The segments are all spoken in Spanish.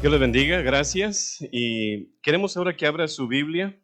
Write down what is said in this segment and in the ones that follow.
Dios les bendiga, gracias. Y queremos ahora que abra su Biblia.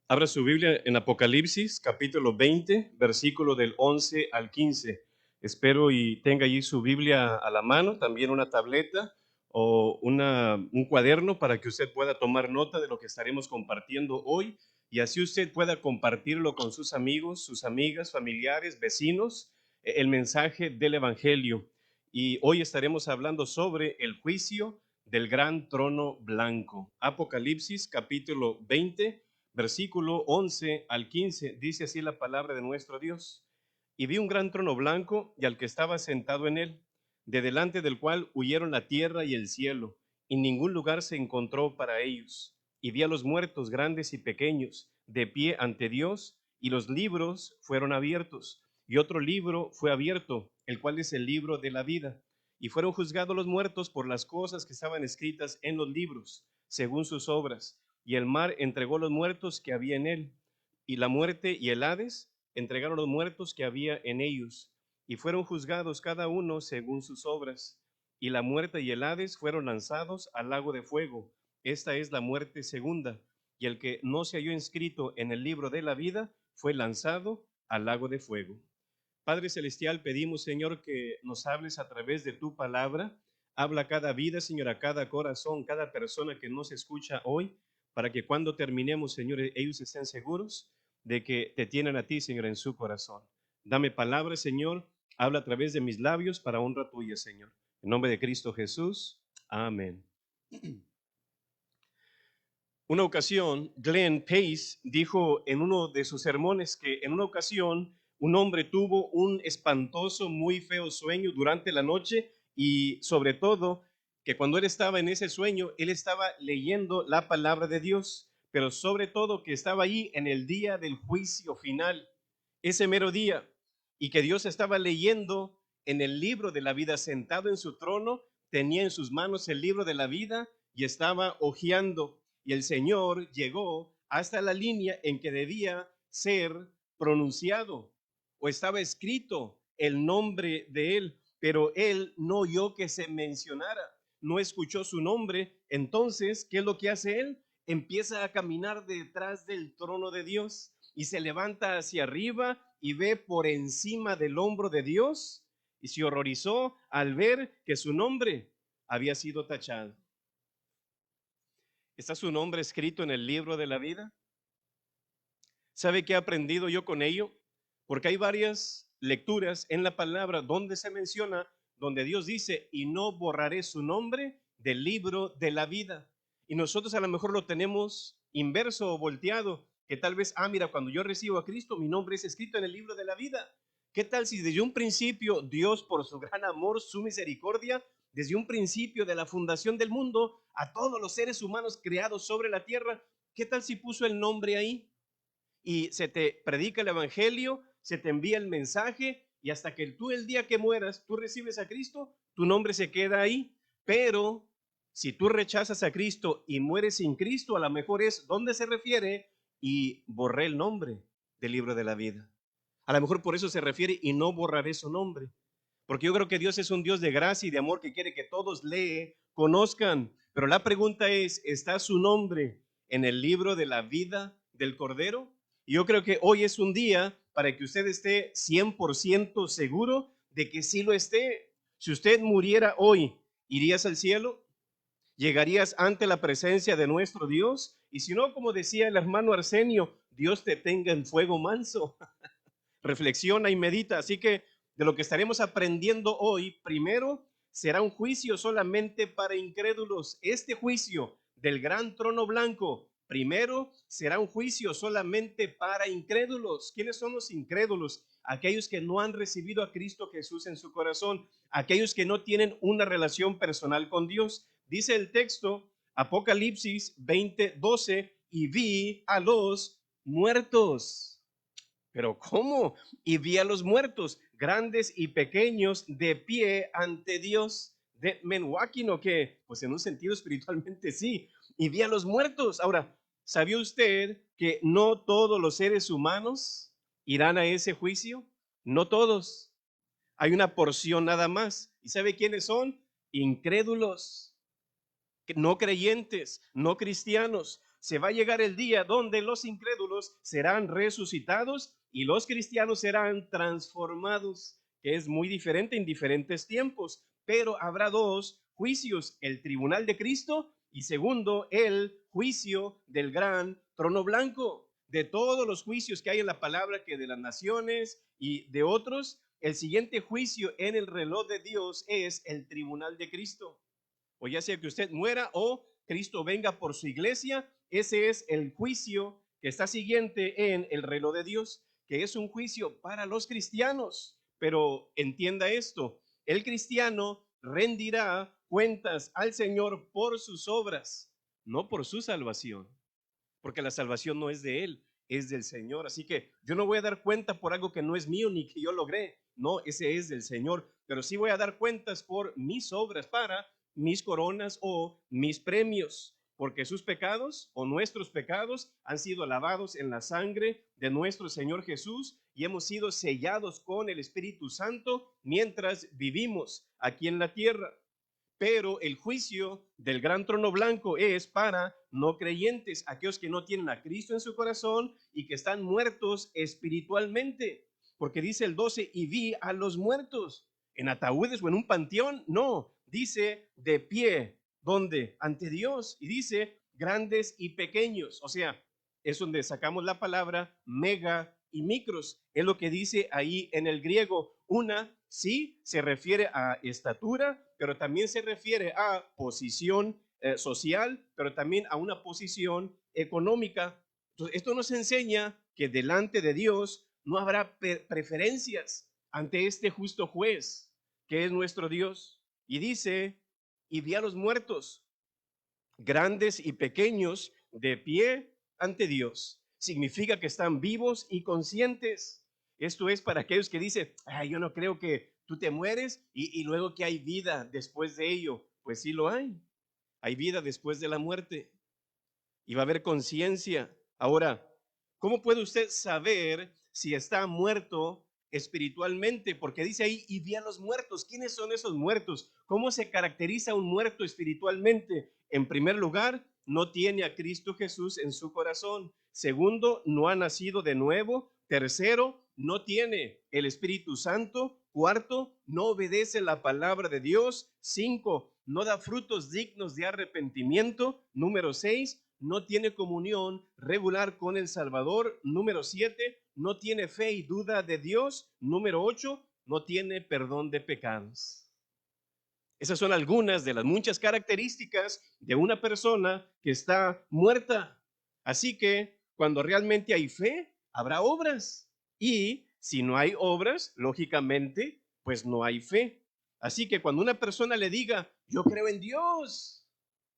Abra su Biblia en Apocalipsis, capítulo 20, versículo del 11 al 15. Espero y tenga allí su Biblia a la mano, también una tableta o un cuaderno para que usted pueda tomar nota de lo que estaremos compartiendo hoy y así usted pueda compartirlo con sus amigos, sus amigas, familiares, vecinos, el mensaje del Evangelio. Y hoy estaremos hablando sobre el juicio del gran trono blanco. Apocalipsis, capítulo 20. Versículo 11 al 15, dice así la palabra de nuestro Dios. Y vi un gran trono blanco y al que estaba sentado en él, de delante del cual huyeron la tierra y el cielo, y ningún lugar se encontró para ellos. Y vi a los muertos, grandes y pequeños, de pie ante Dios, y los libros fueron abiertos. Y otro libro fue abierto, el cual es el libro de la vida. Y fueron juzgados los muertos por las cosas que estaban escritas en los libros, según sus obras. Y el mar entregó los muertos que había en él, y la muerte y el Hades entregaron los muertos que había en ellos, y fueron juzgados cada uno según sus obras. Y la muerte y el Hades fueron lanzados al lago de fuego. Esta es la muerte segunda. Y el que no se halló inscrito en el libro de la vida fue lanzado al lago de fuego. Padre Celestial, pedimos, Señor, que nos hables a través de tu palabra. Habla a cada vida, Señor, a cada corazón, cada persona que nos escucha hoy, para que cuando terminemos, Señor, ellos estén seguros de que te tienen a ti, Señor, en su corazón. Dame palabra, Señor, habla a través de mis labios para honra tuya, Señor. En nombre de Cristo Jesús, amén. Una ocasión, Glenn Pace dijo en uno de sus sermones que en una ocasión un hombre tuvo un espantoso, muy feo sueño durante la noche y sobre todo que cuando él estaba en ese sueño, él estaba leyendo la palabra de Dios, pero sobre todo que estaba ahí en el día del juicio final, ese mero día, y que Dios estaba leyendo en el libro de la vida, sentado en su trono, tenía en sus manos el libro de la vida y estaba hojeando. Y el Señor llegó hasta la línea en que debía ser pronunciado o estaba escrito el nombre de él, pero él no oyó que se mencionara, no escuchó su nombre. Entonces, ¿qué es lo que hace él? Empieza a caminar detrás del trono de Dios y se levanta hacia arriba y ve por encima del hombro de Dios y se horrorizó al ver que su nombre había sido tachado. ¿Está su nombre escrito en el libro de la vida? ¿Sabe qué he aprendido yo con ello? Porque hay varias lecturas en la palabra donde se menciona, donde Dios dice, y no borraré su nombre del libro de la vida. Y nosotros a lo mejor lo tenemos inverso o volteado, que tal vez, mira, cuando yo recibo a Cristo, mi nombre es escrito en el libro de la vida. ¿Qué tal si desde un principio Dios, por su gran amor, su misericordia, desde un principio de la fundación del mundo, a todos los seres humanos creados sobre la tierra, qué tal si puso el nombre ahí? Y se te predica el evangelio, se te envía el mensaje y hasta que tú el día que mueras, tú recibes a Cristo, tu nombre se queda ahí. Pero si tú rechazas a Cristo y mueres sin Cristo, a lo mejor es donde se refiere y borré el nombre del libro de la vida. A lo mejor por eso se refiere y no borraré su nombre. Porque yo creo que Dios es un Dios de gracia y de amor que quiere que todos conozcan. Pero la pregunta es, ¿está su nombre en el libro de la vida del Cordero? Y yo creo que hoy es un día para que usted esté 100% seguro de que sí lo esté. Si usted muriera hoy, ¿irías al cielo? ¿Llegarías ante la presencia de nuestro Dios? Y si no, como decía el hermano Arsenio, Dios te tenga en fuego manso. Reflexiona y medita. Así que de lo que estaremos aprendiendo hoy, primero será un juicio solamente para incrédulos. Este juicio del gran trono blanco, primero será un juicio solamente para incrédulos. ¿Quiénes son los incrédulos? Aquellos que no han recibido a Cristo Jesús en su corazón, aquellos que no tienen una relación personal con Dios. Dice el texto, Apocalipsis 20:12, y vi a los muertos. Pero ¿cómo? Y vi a los muertos, grandes y pequeños, de pie ante Dios. ¿De men walking o qué? Pues en un sentido espiritualmente sí. Y vi a los muertos. Ahora, ¿sabía usted que no todos los seres humanos irán a ese juicio? No todos. Hay una porción nada más. ¿Y sabe quiénes son? Incrédulos. no creyentes, no cristianos. Se va a llegar el día donde los incrédulos serán resucitados y los cristianos serán transformados, que es muy diferente en diferentes tiempos. Pero habrá dos juicios: el tribunal de Cristo y segundo, el juicio del gran trono blanco. De todos los juicios que hay en la palabra, que de las naciones y de otros, el siguiente juicio en el reloj de Dios es el tribunal de Cristo. O ya sea que usted muera o Cristo venga por su iglesia, ese es el juicio que está siguiente en el reloj de Dios, que es un juicio para los cristianos. Pero entienda esto: el cristiano rendirá cuentas al Señor por sus obras, no por su salvación, porque la salvación no es de él, es del Señor. Así que yo no voy a dar cuenta por algo que no es mío ni que yo logré, no, ese es del Señor, pero sí voy a dar cuentas por mis obras, para mis coronas o mis premios, porque sus pecados o nuestros pecados han sido lavados en la sangre de nuestro Señor Jesús y hemos sido sellados con el Espíritu Santo mientras vivimos aquí en la tierra. Pero el juicio del gran trono blanco es para no creyentes, aquellos que no tienen a Cristo en su corazón y que están muertos espiritualmente. Porque dice el 12, y vi a los muertos en ataúdes o en un panteón. No, dice de pie. ¿Dónde? Ante Dios. Y dice grandes y pequeños. O sea, es donde sacamos la palabra mega y micros. Es lo que dice ahí en el griego. Una sí se refiere a estatura, pero también se refiere a posición social, pero también a una posición económica. Entonces, esto nos enseña que delante de Dios no habrá preferencias ante este justo juez, que es nuestro Dios. Y dice, y vi a los muertos, grandes y pequeños, de pie ante Dios. Significa que están vivos y conscientes. Esto es para aquellos que dicen, ay, yo no creo que tú te mueres y luego que hay vida después de ello. Pues sí lo hay. Hay vida después de la muerte y va a haber conciencia. Ahora, ¿cómo puede usted saber si está muerto espiritualmente? Porque dice ahí, y vi a los muertos. ¿Quiénes son esos muertos? ¿Cómo se caracteriza un muerto espiritualmente? En primer lugar, no tiene a Cristo Jesús en su corazón. Segundo, no ha nacido de nuevo. Tercero, no tiene el Espíritu Santo. Cuarto, no obedece la palabra de Dios. Cinco, no da frutos dignos de arrepentimiento. Número 6, no tiene comunión regular con el Salvador. Número 7, no tiene fe y duda de Dios. Número 8, no tiene perdón de pecados. Esas son algunas de las muchas características de una persona que está muerta. Así que cuando realmente hay fe, habrá obras. Y si no hay obras, lógicamente, pues no hay fe. Así que cuando una persona le diga, yo creo en Dios,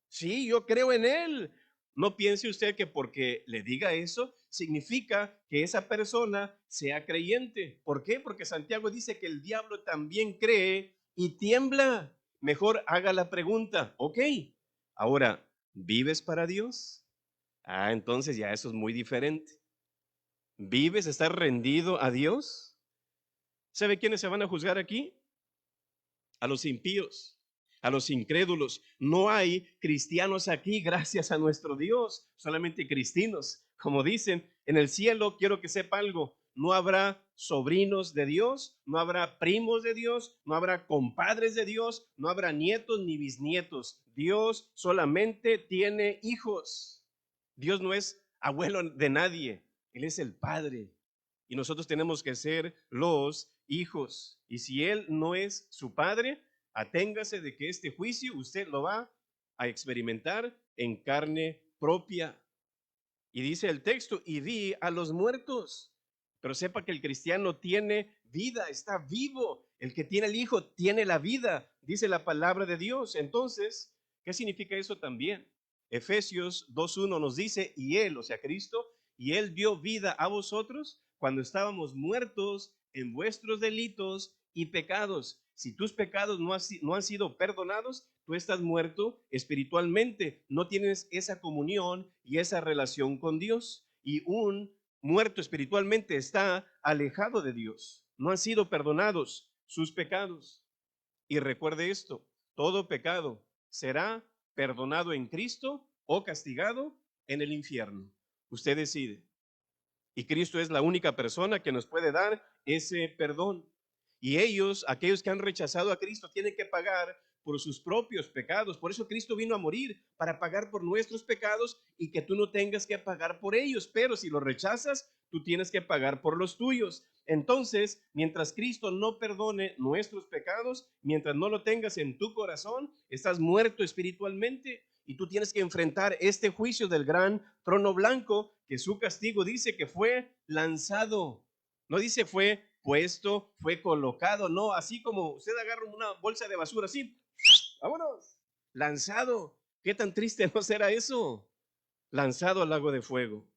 sí, yo creo en Él, no piense usted que porque le diga eso significa que esa persona sea creyente. ¿Por qué? Porque Santiago dice que el diablo también cree y tiembla. Mejor haga la pregunta, ok, ahora, ¿vives para Dios? Ah, entonces ya eso es muy diferente. ¿Vives, estás rendido a Dios? ¿Sabe quiénes se van a juzgar aquí? A los impíos, a los incrédulos. No hay cristianos aquí, gracias a nuestro Dios, solamente cristinos. Como dicen, en el cielo, quiero que sepa algo, no habrá sobrinos de Dios, no habrá primos de Dios, no habrá compadres de Dios, no habrá nietos ni bisnietos. Dios solamente tiene hijos. Dios no es abuelo de nadie, Él es el Padre. Y nosotros tenemos que ser los hijos. Y si Él no es su Padre, aténgase de que este juicio usted lo va a experimentar en carne propia. Y dice el texto, y vi a los muertos. Pero sepa que el cristiano tiene vida, está vivo. El que tiene el Hijo tiene la vida, dice la palabra de Dios. Entonces, ¿qué significa eso también? Efesios 2:1 nos dice, y Él, o sea, Cristo, y Él dio vida a vosotros cuando estábamos muertos en vuestros delitos y pecados. Si tus pecados no han sido perdonados, tú estás muerto espiritualmente, no tienes esa comunión y esa relación con Dios. Y un muerto espiritualmente está alejado de Dios. No han sido perdonados sus pecados. Y recuerde esto, todo pecado será perdonado en Cristo o castigado en el infierno. Usted decide. Y Cristo es la única persona que nos puede dar ese perdón. Y ellos, aquellos que han rechazado a Cristo, tienen que pagar por sus propios pecados. Por eso Cristo vino a morir, para pagar por nuestros pecados y que tú no tengas que pagar por ellos. Pero si los rechazas, tú tienes que pagar por los tuyos. Entonces, mientras Cristo no perdone nuestros pecados, mientras no lo tengas en tu corazón, estás muerto espiritualmente. Y tú tienes que enfrentar este juicio del gran trono blanco, que su castigo dice que fue lanzado. No dice fue puesto, fue colocado, no, así como usted agarra una bolsa de basura, así, vámonos, lanzado. ¿Qué tan triste no será eso? Lanzado al lago de fuego.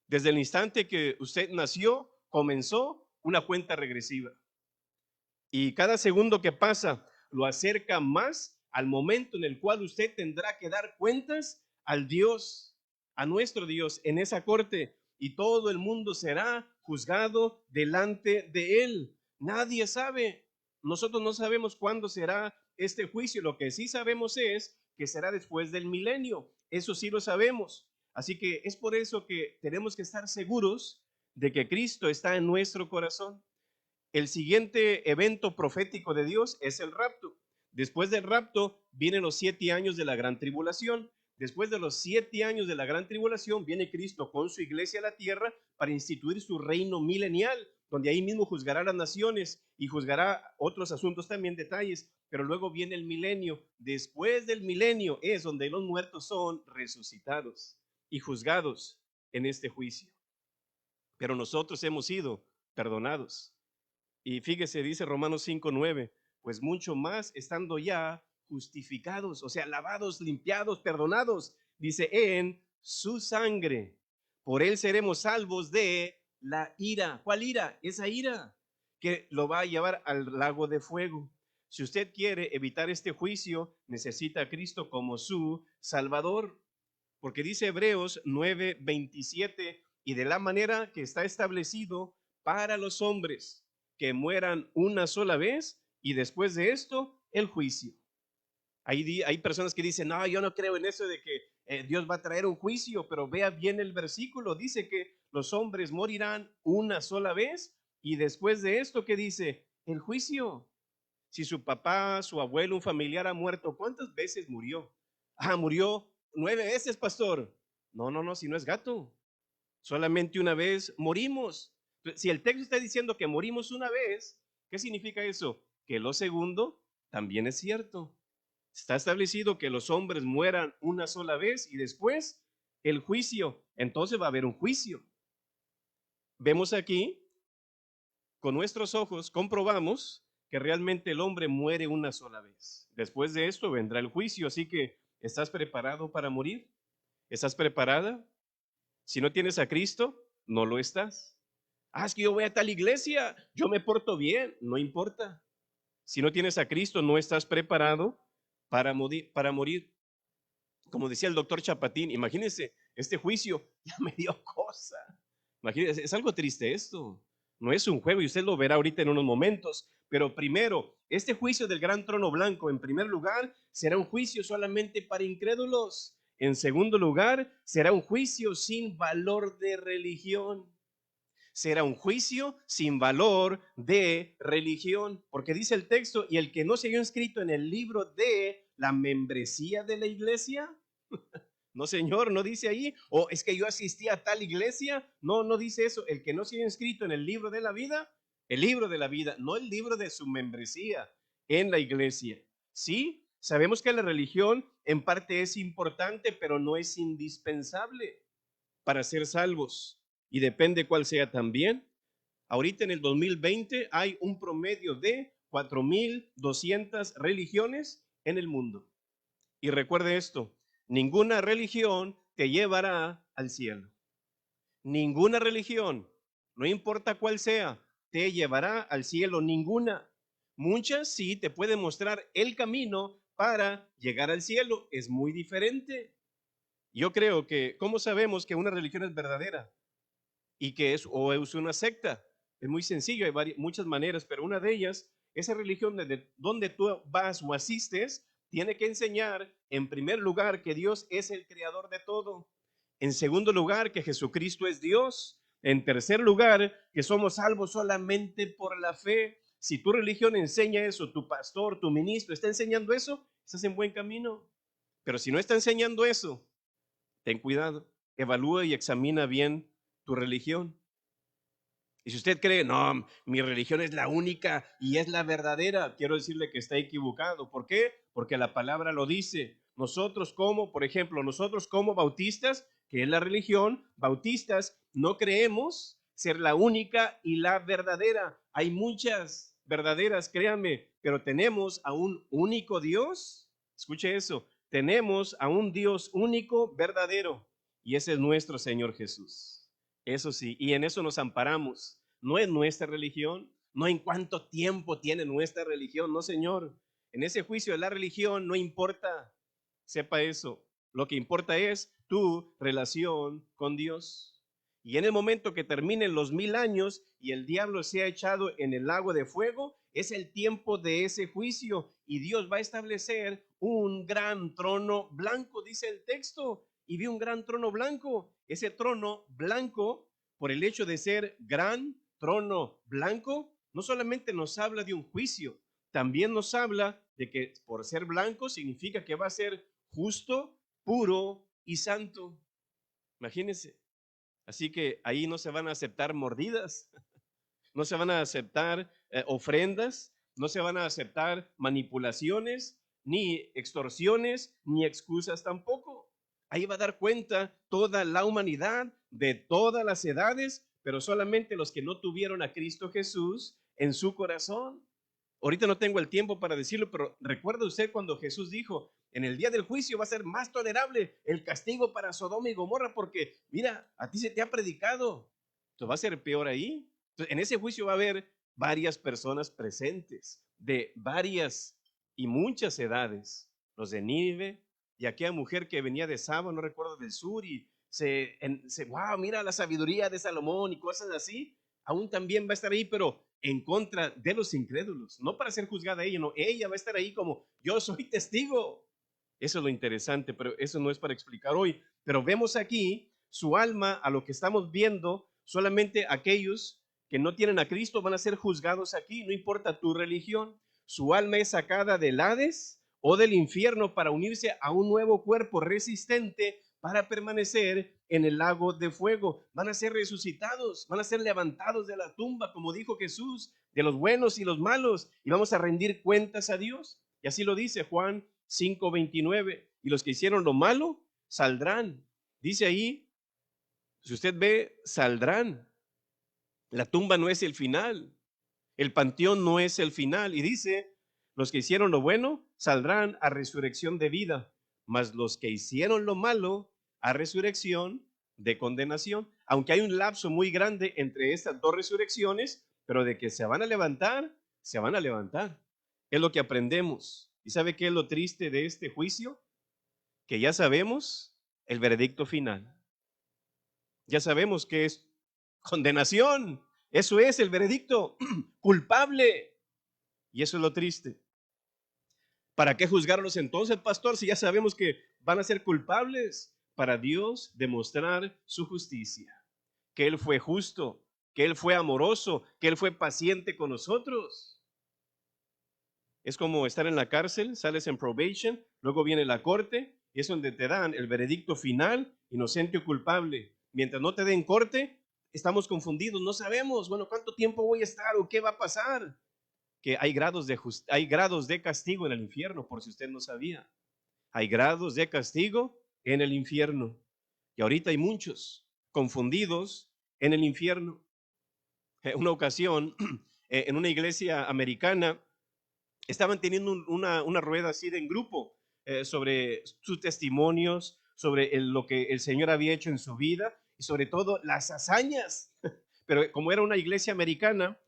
Desde el instante que usted nació, comenzó una cuenta regresiva. Y cada segundo que pasa lo acerca más al momento en el cual usted tendrá que dar cuentas al Dios, a nuestro Dios, en esa corte. Y todo el mundo será juzgado delante de él. Nadie sabe. Nosotros no sabemos cuándo será este juicio. Lo que sí sabemos es que será después del milenio. Eso sí lo sabemos. Así que es por eso que tenemos que estar seguros de que Cristo está en nuestro corazón. El siguiente evento profético de Dios es el rapto. Después del rapto vienen los 7 años de la gran tribulación. Después de los 7 años de la gran tribulación viene Cristo con su iglesia a la tierra para instituir su reino milenial, donde ahí mismo juzgará a las naciones y juzgará otros asuntos también, detalles. Pero luego viene el milenio. Después del milenio es donde los muertos son resucitados y juzgados en este juicio. Pero nosotros hemos sido perdonados. Y fíjese, dice Romanos 5:9, pues mucho más estando ya justificados, o sea, lavados, limpiados, perdonados, dice, en su sangre. Por él seremos salvos de la ira. ¿Cuál ira? Esa ira que lo va a llevar al lago de fuego. Si usted quiere evitar este juicio, necesita a Cristo como su Salvador. Porque dice Hebreos 9:27, y de la manera que está establecido para los hombres que mueran una sola vez y después de esto el juicio. Hay personas que dicen, no, yo no creo en eso de que Dios va a traer un juicio, pero vea bien el versículo, dice que los hombres morirán una sola vez y después de esto, ¿qué dice? El juicio. Si su papá, su abuelo, un familiar ha muerto, ¿cuántas veces murió? Ah, murió 9 veces, pastor. No, no, no, si no es gato. Solamente una vez morimos. Si el texto está diciendo que morimos una vez, ¿qué significa eso? Que lo segundo también es cierto. Está establecido que los hombres mueran una sola vez y después el juicio. Entonces va a haber un juicio. Vemos aquí, con nuestros ojos, comprobamos que realmente el hombre muere una sola vez. Después de esto vendrá el juicio. Así que, ¿estás preparado para morir? ¿Estás preparada? Si no tienes a Cristo, no lo estás. Ah, es que yo voy a tal iglesia, yo me porto bien, no importa. Si no tienes a Cristo, no estás preparado para morir. Como decía el doctor Chapatín, imagínense, este juicio ya me dio cosa. Imagínense, es algo triste esto. No es un juego y usted lo verá ahorita en unos momentos. Pero primero, este juicio del gran trono blanco, en primer lugar, será un juicio solamente para incrédulos. En segundo lugar, será un juicio sin valor de religión. Será un juicio sin valor de religión, porque dice el texto, y el que no se haya inscrito en el libro de la membresía de la iglesia, no señor, no dice ahí, o es que yo asistí a tal iglesia, no, no dice eso, el que no se haya inscrito en el libro de la vida, el libro de la vida, no el libro de su membresía en la iglesia. Sí, sabemos que la religión en parte es importante, pero no es indispensable para ser salvos. Y depende cuál sea también. Ahorita en el 2020 hay un promedio de 4.200 religiones en el mundo. Y recuerde esto, ninguna religión te llevará al cielo. Ninguna religión, no importa cuál sea, te llevará al cielo, ninguna. Muchas sí te pueden mostrar el camino para llegar al cielo, es muy diferente. Yo creo que, ¿cómo sabemos que una religión es verdadera? Y que es o es una secta. Es muy sencillo, hay muchas maneras, pero una de ellas, esa religión donde tú vas o asistes, tiene que enseñar, en primer lugar, que Dios es el creador de todo. En segundo lugar, que Jesucristo es Dios. En tercer lugar, que somos salvos solamente por la fe. Si tu religión enseña eso, tu pastor, tu ministro está enseñando eso, estás en buen camino. Pero si no está enseñando eso, ten cuidado, evalúa y examina bien tu religión. Y si usted cree, no, mi religión es la única y es la verdadera, quiero decirle que está equivocado. ¿Por qué? Porque la palabra lo dice. Nosotros como, por ejemplo, nosotros como bautistas, que es la religión, bautistas, no creemos ser la única y la verdadera. Hay muchas verdaderas, créanme, pero tenemos a un único Dios. Escuche eso, tenemos a un Dios único, verdadero, y ese es nuestro Señor Jesús. Eso sí, y en eso nos amparamos. No es nuestra religión, no en cuánto tiempo tiene nuestra religión, no, Señor. En ese juicio de la religión no importa, sepa eso. Lo que importa es tu relación con Dios. Y en el momento que terminen los 1000 años y el diablo sea echado en el lago de fuego, es el tiempo de ese juicio y Dios va a establecer un gran trono blanco, dice el texto. Y vi un gran trono blanco. Ese trono blanco, por el hecho de ser gran trono blanco, no solamente nos habla de un juicio, también nos habla de que por ser blanco significa que va a ser justo, puro y santo. Imagínense. Así que ahí no se van a aceptar mordidas, no se van a aceptar ofrendas, no se van a aceptar manipulaciones, ni extorsiones, ni excusas tampoco. Ahí va a dar cuenta toda la humanidad de todas las edades, pero solamente los que no tuvieron a Cristo Jesús en su corazón. Ahorita no tengo el tiempo para decirlo, pero recuerda usted cuando Jesús dijo, en el día del juicio va a ser más tolerable el castigo para Sodoma y Gomorra, porque mira, a ti se te ha predicado, entonces va a ser peor ahí. Entonces, en ese juicio va a haber varias personas presentes, de varias y muchas edades, los de Nínive y aquella mujer que venía de Saba, no recuerdo, del sur, y wow, mira la sabiduría de Salomón y cosas así, aún también va a estar ahí, pero en contra de los incrédulos, no para ser juzgada ella, no, ella va a estar ahí como yo soy testigo. Eso es lo interesante, pero eso no es para explicar hoy. Pero vemos aquí su alma, a lo que estamos viendo, solamente aquellos que no tienen a Cristo van a ser juzgados aquí, no importa tu religión. Su alma es sacada del Hades o del infierno para unirse a un nuevo cuerpo resistente para permanecer en el lago de fuego. Van a ser resucitados, van a ser levantados de la tumba, como dijo Jesús, de los buenos y los malos, y vamos a rendir cuentas a Dios. Y así lo dice Juan 5:29. Y los que hicieron lo malo saldrán. Dice ahí, si usted ve, saldrán. La tumba no es el final, el panteón no es el final. Y dice, los que hicieron lo bueno saldrán a resurrección de vida, mas los que hicieron lo malo a resurrección de condenación. Aunque hay un lapso muy grande entre estas dos resurrecciones, pero de que se van a levantar, se van a levantar. Es lo que aprendemos. ¿Y sabe qué es lo triste de este juicio? Que ya sabemos el veredicto final. Ya sabemos que es condenación. Eso es el veredicto, culpable. Y eso es lo triste. ¿Para qué juzgarlos entonces, pastor, si ya sabemos que van a ser culpables? Para Dios demostrar su justicia, que Él fue justo, que Él fue amoroso, que Él fue paciente con nosotros. Es como estar en la cárcel, sales en probation, luego viene la corte, y es donde te dan el veredicto final, inocente o culpable. Mientras no te den corte, estamos confundidos, no sabemos, bueno, ¿cuánto tiempo voy a estar o qué va a pasar? Que hay grados de castigo en el infierno, por si usted no sabía. Hay grados de castigo en el infierno. Y ahorita hay muchos confundidos en el infierno. Una ocasión, en una iglesia americana, estaban teniendo una rueda así de en grupo sobre sus testimonios, sobre lo que el Señor había hecho en su vida y sobre todo las hazañas. Pero como era una iglesia americana,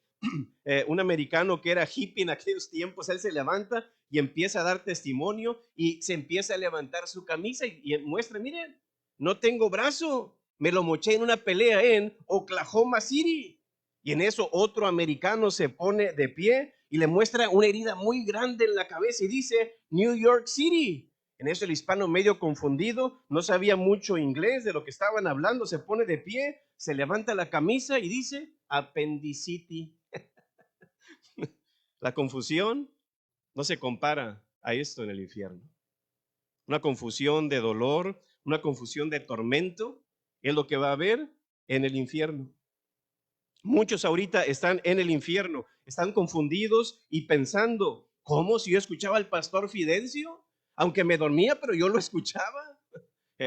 un americano que era hippie en aquellos tiempos, él se levanta y empieza a dar testimonio y se empieza a levantar su camisa y muestra, miren, no tengo brazo, me lo moché en una pelea en Oklahoma City. Y en eso otro americano se pone de pie y le muestra una herida muy grande en la cabeza y dice New York City. En eso el hispano, medio confundido, no sabía mucho inglés de lo que estaban hablando, se pone de pie, se levanta la camisa y dice Appendicity. La confusión no se compara a esto en el infierno. Una confusión de dolor, una confusión de tormento, es lo que va a haber en el infierno. Muchos ahorita están en el infierno, están confundidos y pensando, ¿cómo si yo escuchaba al pastor Fidencio? Aunque me dormía, pero yo lo escuchaba.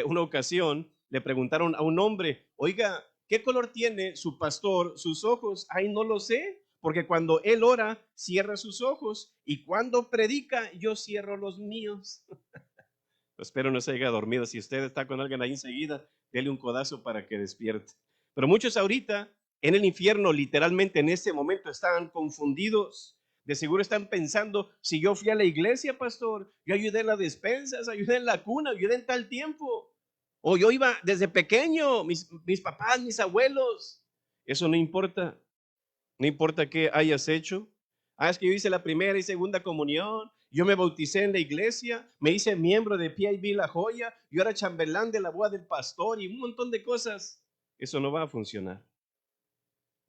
Una ocasión le preguntaron a un hombre, oiga, ¿qué color tiene su pastor sus ojos? Ay, no lo sé, porque cuando él ora, cierra sus ojos y cuando predica, yo cierro los míos. Espero no se haya dormido. Si usted está con alguien ahí enseguida, dele un codazo para que despierte. Pero muchos ahorita en el infierno, literalmente en este momento, están confundidos. De seguro están pensando, si yo fui a la iglesia, pastor, yo ayudé en las despensas, ayudé en la cuna, ayudé en tal tiempo. O yo iba desde pequeño, mis papás, mis abuelos. Eso no importa. No importa qué hayas hecho. Es que yo hice la primera y segunda comunión, yo me bauticé en la iglesia, me hice miembro de PIB La Joya, yo era chambelán de la boda del pastor y un montón de cosas. Eso no va a funcionar.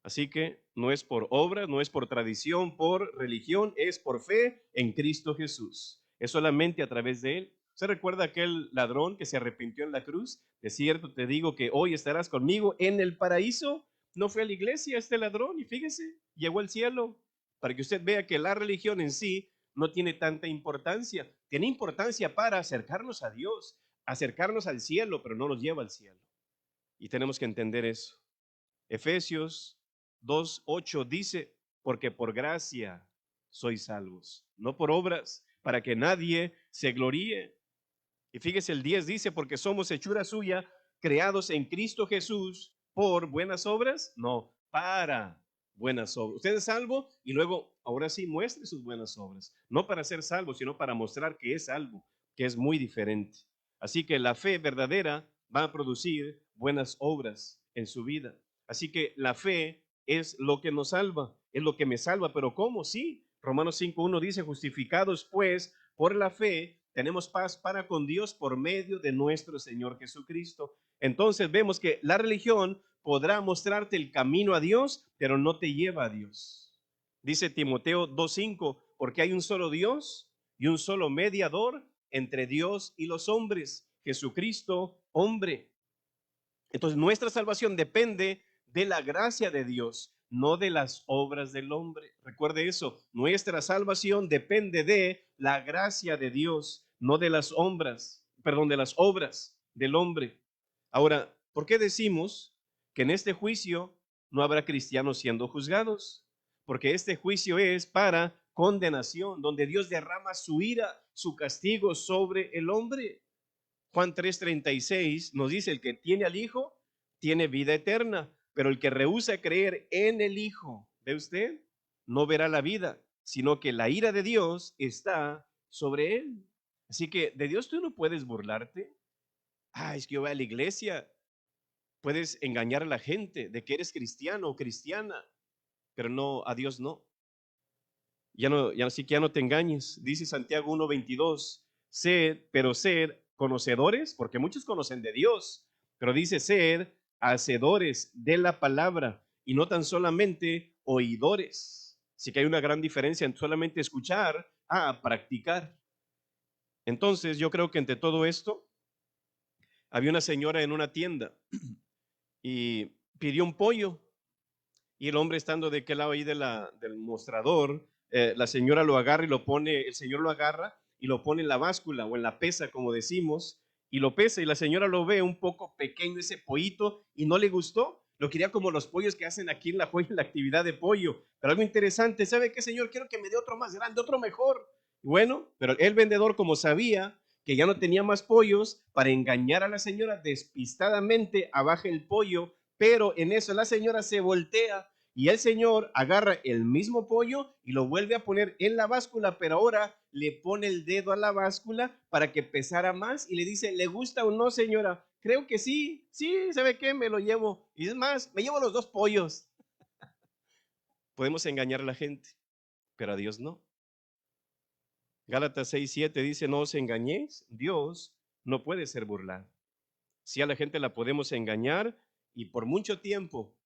Así que no es por obra, no es por tradición, por religión, es por fe en Cristo Jesús. Es solamente a través de Él. ¿Se recuerda aquel ladrón que se arrepintió en la cruz? De cierto te digo que hoy estarás conmigo en el paraíso. No fue a la iglesia este ladrón y fíjese, llegó al cielo. Para que usted vea que la religión en sí no tiene tanta importancia. Tiene importancia para acercarnos a Dios, acercarnos al cielo, pero no nos lleva al cielo. Y tenemos que entender eso. Efesios 2:8 dice, porque por gracia sois salvos, no por obras, para que nadie se gloríe. Y fíjese el 10 dice, porque somos hechura suya, creados en Cristo Jesús por buenas obras, no, para buenas obras. Usted es salvo y luego, ahora sí, muestre sus buenas obras, no para ser salvo, sino para mostrar que es salvo, que es muy diferente. Así que la fe verdadera va a producir buenas obras en su vida. Así que la fe es lo que nos salva, es lo que me salva, pero ¿cómo? Sí, Romanos 5:1 dice, justificados pues por la fe, tenemos paz para con Dios por medio de nuestro Señor Jesucristo. Entonces vemos que la religión podrá mostrarte el camino a Dios, pero no te lleva a Dios. Dice Timoteo 2:5, porque hay un solo Dios y un solo mediador entre Dios y los hombres, Jesucristo, hombre. Entonces nuestra salvación depende de la gracia de Dios, no de las obras del hombre. Recuerde eso, nuestra salvación depende de la gracia de Dios, no de las obras, perdón, de las obras del hombre. Ahora, ¿por qué decimos que en este juicio no habrá cristianos siendo juzgados? Porque este juicio es para condenación, donde Dios derrama su ira, su castigo sobre el hombre. Juan 3:36 nos dice, el que tiene al Hijo tiene vida eterna, pero el que rehúsa creer en el Hijo de usted no verá la vida, sino que la ira de Dios está sobre él. Así que de Dios tú no puedes burlarte. Es que yo voy a la iglesia. Puedes engañar a la gente de que eres cristiano o cristiana, pero no, a Dios no. Así que ya no te engañes. Dice Santiago 1:22, sed conocedores, porque muchos conocen de Dios, pero dice sed hacedores de la palabra y no tan solamente oidores. Así que hay una gran diferencia en solamente escuchar a practicar. Entonces yo creo que entre todo esto, había una señora en una tienda y pidió un pollo. Y el hombre estando de aquel lado ahí del mostrador, la señora lo agarra y lo pone, el señor lo agarra y lo pone en la báscula o en la pesa, como decimos, y lo pesa y la señora lo ve un poco pequeño ese pollito y no le gustó. Lo quería como los pollos que hacen aquí en La Joya, en la actividad de pollo. Pero algo interesante, ¿sabe qué, señor? Quiero que me dé otro más grande, otro mejor. Bueno, pero el vendedor, como sabía que ya no tenía más pollos, para engañar a la señora, despistadamente abaja el pollo, pero en eso la señora se voltea y el señor agarra el mismo pollo y lo vuelve a poner en la báscula, pero ahora le pone el dedo a la báscula para que pesara más y le dice, ¿le gusta o no, señora? Creo que sí, ¿sabe qué? Me lo llevo. Y es más, me llevo los dos pollos. Podemos engañar a la gente, pero a Dios no. Gálatas 6:7 dice, no os engañéis, Dios no puede ser burlado. Si a la gente la podemos engañar y por mucho tiempo,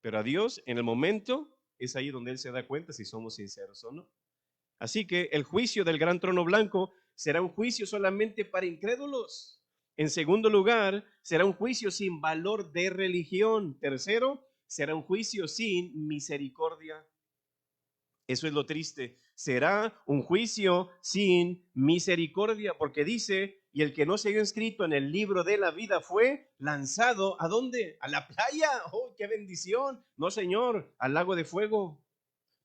pero a Dios en el momento es ahí donde Él se da cuenta si somos sinceros o no. Así que el juicio del gran trono blanco será un juicio solamente para incrédulos. En segundo lugar, será un juicio sin valor de religión. Tercero, será un juicio sin misericordia. Eso es lo triste. Será un juicio sin misericordia, porque dice, y el que no se halló inscrito en el libro de la vida fue lanzado, ¿a dónde? A la playa. ¡Oh, qué bendición! No, señor, al lago de fuego.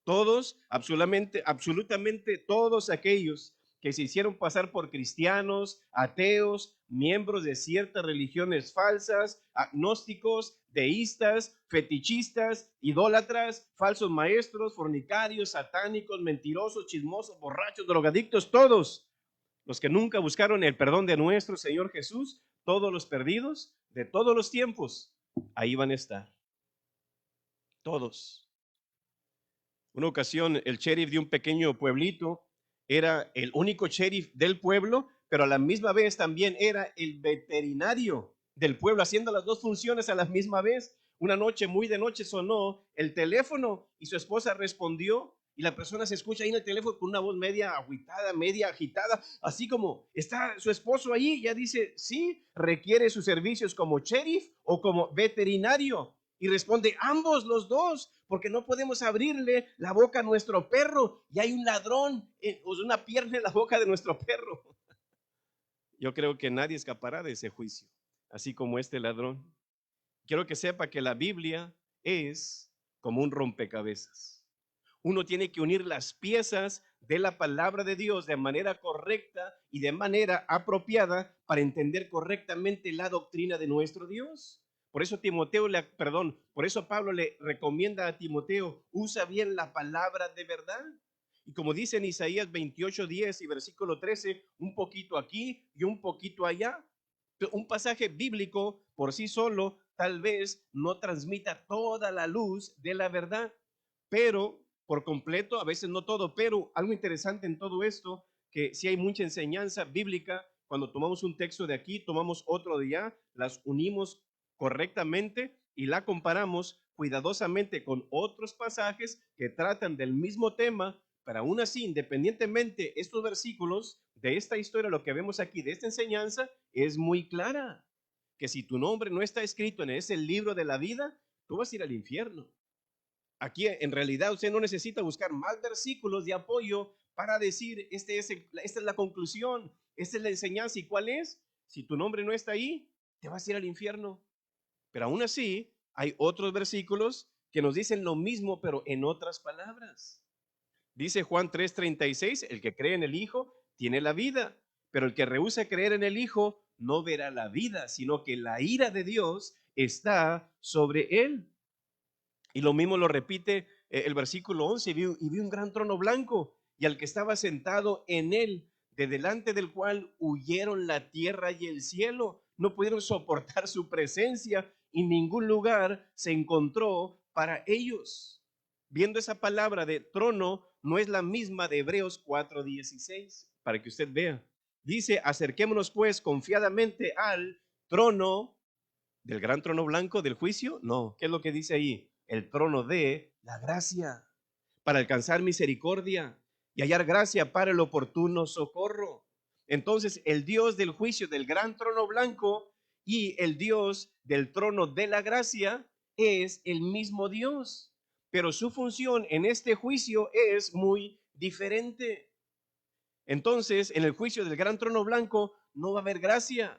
Todos, absolutamente todos aquellos que se hicieron pasar por cristianos, ateos, miembros de ciertas religiones falsas, agnósticos, deístas, fetichistas, idólatras, falsos maestros, fornicarios, satánicos, mentirosos, chismosos, borrachos, drogadictos, todos los que nunca buscaron el perdón de nuestro Señor Jesús, todos los perdidos de todos los tiempos, ahí van a estar. Todos. Una ocasión, el sheriff de un pequeño pueblito era el único sheriff del pueblo, pero a la misma vez también era el veterinario del pueblo, haciendo las dos funciones a la misma vez. Una noche, muy de noche, sonó el teléfono y su esposa respondió y la persona se escucha ahí en el teléfono con una voz media agüitada, media agitada, así como, ¿está su esposo ahí? Ya dice, sí, requiere sus servicios como sheriff o como veterinario. Y responde, ambos, los dos, porque no podemos abrirle la boca a nuestro perro y hay un ladrón, una pierna en la boca de nuestro perro. Yo creo que nadie escapará de ese juicio, así como este ladrón. Quiero que sepa que la Biblia es como un rompecabezas. Uno tiene que unir las piezas de la palabra de Dios de manera correcta y de manera apropiada para entender correctamente la doctrina de nuestro Dios. Por eso por eso Pablo le recomienda a Timoteo, usa bien la palabra de verdad. Y como dice en Isaías 28:10 y versículo 13, un poquito aquí y un poquito allá. Un pasaje bíblico por sí solo tal vez no transmita toda la luz de la verdad, pero por completo, a veces no todo, pero algo interesante en todo esto, que si hay mucha enseñanza bíblica, cuando tomamos un texto de aquí, tomamos otro de allá, las unimos correctamente y la comparamos cuidadosamente con otros pasajes que tratan del mismo tema, pero aún así, independientemente, estos versículos de esta historia, lo que vemos aquí de esta enseñanza, es muy clara, que si tu nombre no está escrito en ese libro de la vida, tú vas a ir al infierno. Aquí en realidad usted no necesita buscar más versículos de apoyo para decir, esta es la conclusión, esta es la enseñanza. ¿Y cuál es? Si tu nombre no está ahí, te vas a ir al infierno. Pero aún así, hay otros versículos que nos dicen lo mismo, pero en otras palabras. Dice Juan 3:36, el que cree en el Hijo tiene la vida, pero el que rehúsa creer en el Hijo no verá la vida, sino que la ira de Dios está sobre él. Y lo mismo lo repite el versículo 11, y vi un gran trono blanco y al que estaba sentado en él, de delante del cual huyeron la tierra y el cielo, no pudieron soportar su presencia y ningún lugar se encontró para ellos. Viendo esa palabra de trono, no es la misma de Hebreos 4:16, para que usted vea. Dice, acerquémonos pues confiadamente al trono del gran trono blanco del juicio. No, ¿qué es lo que dice ahí? El trono de la gracia, para alcanzar misericordia y hallar gracia para el oportuno socorro. Entonces, el Dios del juicio del gran trono blanco y el Dios del trono de la gracia es el mismo Dios, pero su función en este juicio es muy diferente. Entonces, en el juicio del gran trono blanco no va a haber gracia,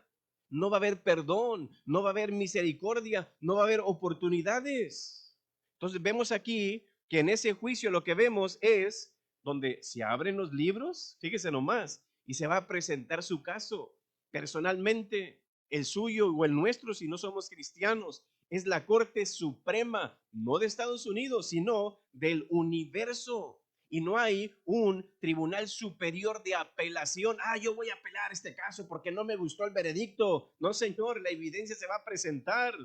no va a haber perdón, no va a haber misericordia, no va a haber oportunidades. Entonces, vemos aquí que en ese juicio lo que vemos es donde se abren los libros, fíjese nomás, y se va a presentar su caso personalmente, el suyo o el nuestro si no somos cristianos. Es la Corte Suprema, no de Estados Unidos, sino del universo. Y no hay un tribunal superior de apelación. Yo voy a apelar este caso porque no me gustó el veredicto. No, señor, la evidencia se va a presentar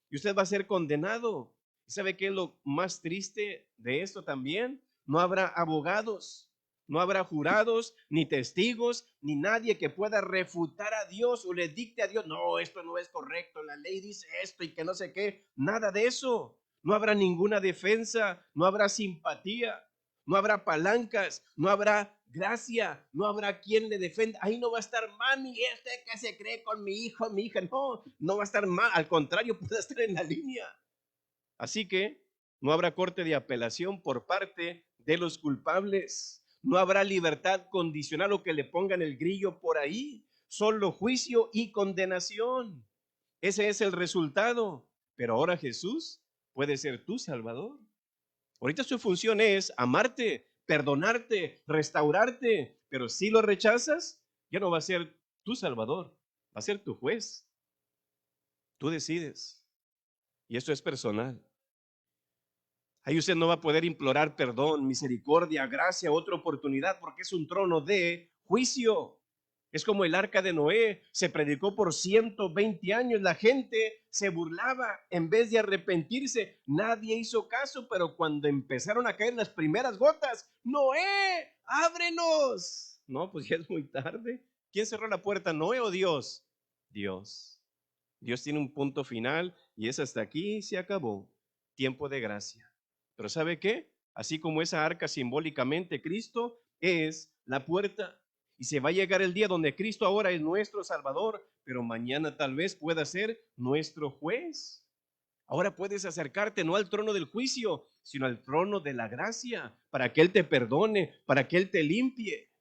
y usted va a ser condenado. ¿Y sabe qué es lo más triste de esto también? no habrá abogados, no habrá jurados, ni testigos, ni nadie que pueda refutar a Dios o le dicte a Dios, no, esto no es correcto, la ley dice esto y que no sé qué, nada de eso. No habrá ninguna defensa, no habrá simpatía, no habrá palancas, no habrá gracia, no habrá quien le defenda. Ahí no va a estar mami, este que se cree con mi hijo, mi hija, no, no va a estar mal, al contrario, puede estar en la línea. Así que no habrá corte de apelación por parte de los culpables. No habrá libertad condicional o que le pongan el grillo por ahí. Solo juicio y condenación. Ese es el resultado. Pero ahora Jesús puede ser tu Salvador. Ahorita su función es amarte, perdonarte, restaurarte. Pero si lo rechazas, ya no va a ser tu Salvador, va a ser tu juez. Tú decides. Y esto es personal. Ahí usted no va a poder implorar perdón, misericordia, gracia, otra oportunidad, porque es un trono de juicio. Es como el arca de Noé, se predicó por 120 años, la gente se burlaba en vez de arrepentirse, nadie hizo caso, pero cuando empezaron a caer las primeras gotas, Noé, ábrenos. No, pues ya es muy tarde. ¿Quién cerró la puerta, Noé o Dios? Dios. Dios tiene un punto final y es hasta aquí, se acabó. Tiempo de gracia. Pero ¿sabe qué? Así como esa arca simbólicamente, Cristo es la puerta. Y se va a llegar el día donde Cristo ahora es nuestro Salvador, pero mañana tal vez pueda ser nuestro juez. Ahora puedes acercarte no al trono del juicio, sino al trono de la gracia, para que Él te perdone, para que Él te limpie.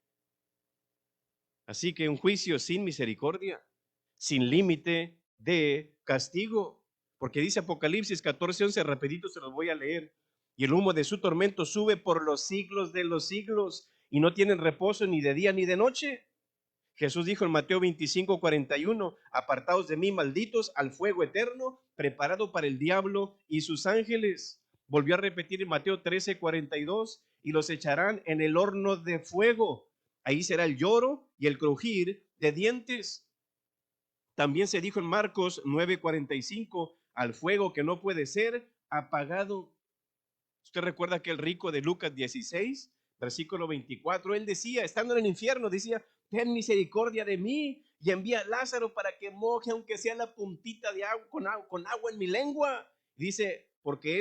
Así que un juicio sin misericordia, sin límite de castigo, porque dice Apocalipsis 14:11, rapidito se los voy a leer, y el humo de su tormento sube por los siglos de los siglos, y no tienen reposo ni de día ni de noche. Jesús dijo en Mateo 25:41, apartaos de mí, malditos, al fuego eterno, preparado para el diablo y sus ángeles. Volvió a repetir en Mateo 13:42, y los echarán en el horno de fuego. Ahí será el lloro y el crujir de dientes. También se dijo en Marcos 9:45, al fuego que no puede ser apagado. Usted recuerda que el rico de Lucas 16, versículo 24, él decía, estando en el infierno, decía, ten misericordia de mí y envía a Lázaro para que moje, aunque sea la puntita de agua, con agua en mi lengua. Dice, porque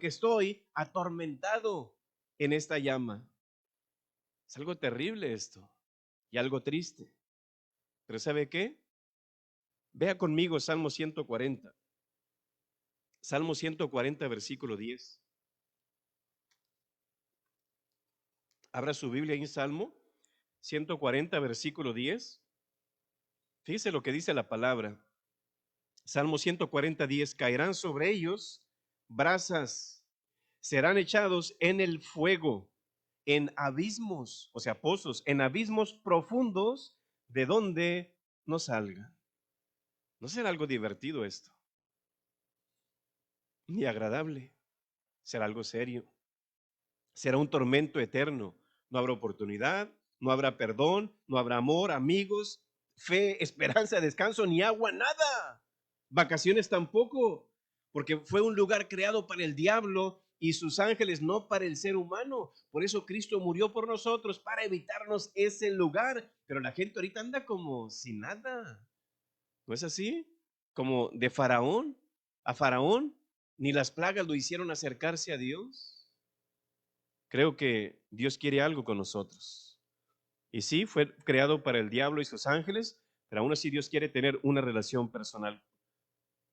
estoy atormentado en esta llama. Es algo terrible esto y algo triste. Pero ¿sabe qué? Vea conmigo Salmo 140. Salmo 140, versículo 10. Abra su Biblia en Salmo 140, versículo 10. Fíjese lo que dice la palabra. Salmo 140, 10. Caerán sobre ellos brasas, serán echados en el fuego, en abismos, o sea, pozos, en abismos profundos, de donde no salga. ¿No será algo divertido esto? Ni agradable. Será algo serio. Será un tormento eterno. No habrá oportunidad, no habrá perdón, no habrá amor, amigos, fe, esperanza, descanso, ni agua, nada. Vacaciones tampoco, porque fue un lugar creado para el diablo y sus ángeles, no para el ser humano. Por eso Cristo murió por nosotros, para evitarnos ese lugar. Pero la gente ahorita anda como sin nada. ¿No es así? Como de Faraón. A Faraón ni las plagas lo hicieron acercarse a Dios. Creo que Dios quiere algo con nosotros. Y sí, fue creado para el diablo y sus ángeles, pero aún así Dios quiere tener una relación personal